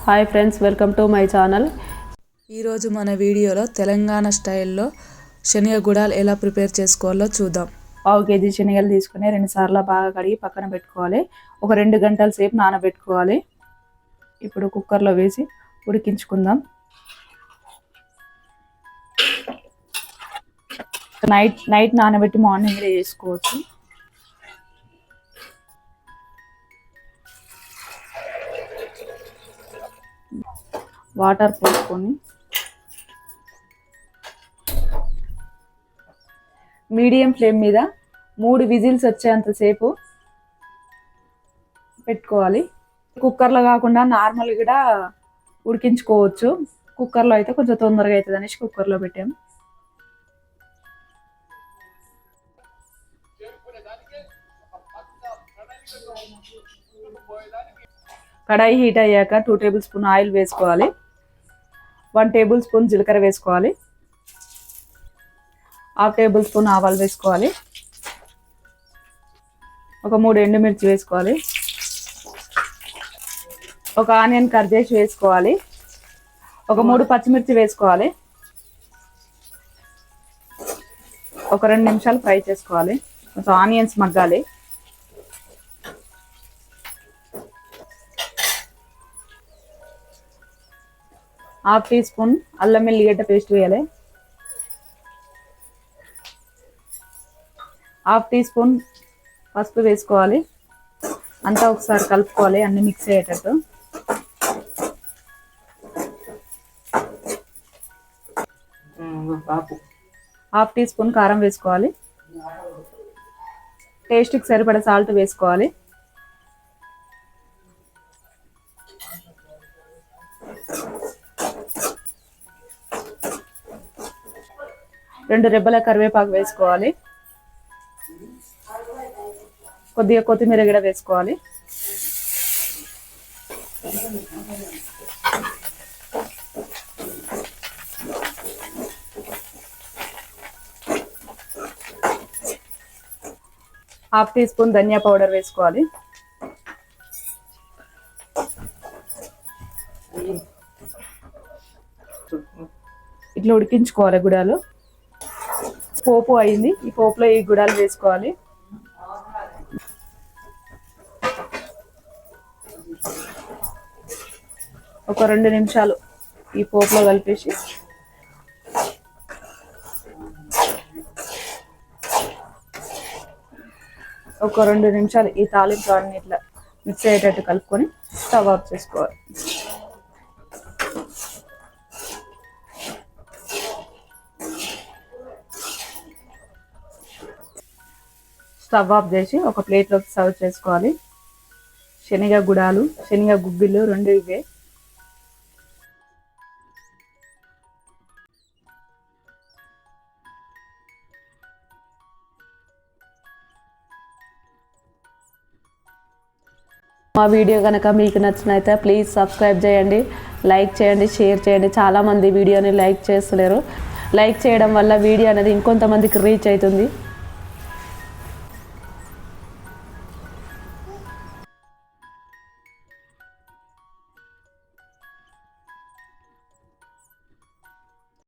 Hi friends, welcome to my channel. ఈరోజు మన వీడియోలో తెలంగాణ స్టైల్లో శనగ గుడాలు ఎలా ప్రిపేర్ చేసుకోవాలో చూద్దాం. పావు కేజీ శనగలు తీసుకుని 2 సార్లు బాగా కడిగి పక్కన పెట్టుకోవాలి. ఒక 2 గంటల సేపు నానబెట్టుకోవాలి. ఇప్పుడు కుక్కర్లో వేసి ఉడికించుకుందాం. నైట్ నానబెట్టి మార్నింగ్ చేసుకోవచ్చు. వాటర్ పోసుకొని మీడియం ఫ్లేమ్ మీద 3 విజిల్స్ వచ్చేంతసేపు పెట్టుకోవాలి. కుక్కర్లో కాకుండా నార్మల్ కూడా ఉడికించుకోవచ్చు. కుక్కర్లో అయితే కొంచెం తొందరగా అవుతుంది అనేసి కుక్కర్లో పెట్టాము. కడాయి హీట్ అయ్యాక 2 టేబుల్ స్పూన్ ఆయిల్ వేసుకోవాలి. 1 టేబుల్ స్పూన్ జీలకర్ర వేసుకోవాలి. 1/2 టేబుల్ స్పూన్ ఆవాలు వేసుకోవాలి. ఒక 3 ఎండుమిర్చి వేసుకోవాలి. ఒక ఆనియన్ కట్ చేసి వేసుకోవాలి. ఒక 3 పచ్చిమిర్చి వేసుకోవాలి. ఒక 2 నిమిషాలు ఫ్రై చేసుకోవాలి. కొంచెం ఆనియన్స్ మగ్గాలి. ½ టీ స్పూన్ అల్లం వెల్లిగడ్డ పేస్ట్ వేయాలి. 1/2 టీ స్పూన్ పసుపు వేసుకోవాలి. అంతా ఒకసారి కలుపుకోవాలి, అన్ని మిక్స్ అయ్యేటట్టు. ½ టీ స్పూన్ కారం వేసుకోవాలి. టేస్ట్కి సరిపడా సాల్ట్ వేసుకోవాలి. రెండు రెబ్బల కరివేపాకు వేసుకోవాలి. కొద్దిగా కొత్తిమీర కూడా వేసుకోవాలి. ½ టీ స్పూన్ ధనియా పౌడర్ వేసుకోవాలి. ఇట్లా ఉడికించుకోవాలి గుడాలు. పోపు అయింది. ఈ పోపులో ఈ గుడాలు వేసుకోవాలి. ఒక 2 నిమిషాలు ఈ పోపులో కలిపేసి ఒక 2 నిమిషాలు ఈ తాలింపు అన్ని ఇట్లా మిక్స్ అయ్యేటట్టు కలుపుకొని స్టవ్ ఆఫ్ చేసుకోవాలి. స్టవ్ ఆఫ్ చేసి ఒక ప్లేట్లోకి సర్వ్ చేసుకోవాలి. శనగ గుడాలు, శనగ గుగ్గిళ్ళు 2 ఇవే. మా వీడియో కనుక మీకు నచ్చినైతే ప్లీజ్ సబ్స్క్రైబ్ చేయండి, లైక్ చేయండి, షేర్ చేయండి. చాలామంది వీడియోని లైక్ చేస్తలేరు. లైక్ చేయడం వల్ల వీడియో అనేది ఇంకొంతమందికి రీచ్ అవుతుంది.